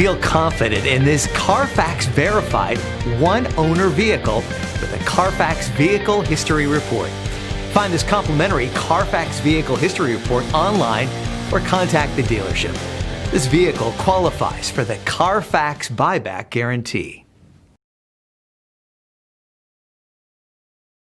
Feel confident in this Carfax verified one-owner vehicle with a Carfax Vehicle History Report. Find this complimentary Carfax Vehicle History Report online or contact the dealership. This vehicle qualifies for the Carfax Buyback Guarantee.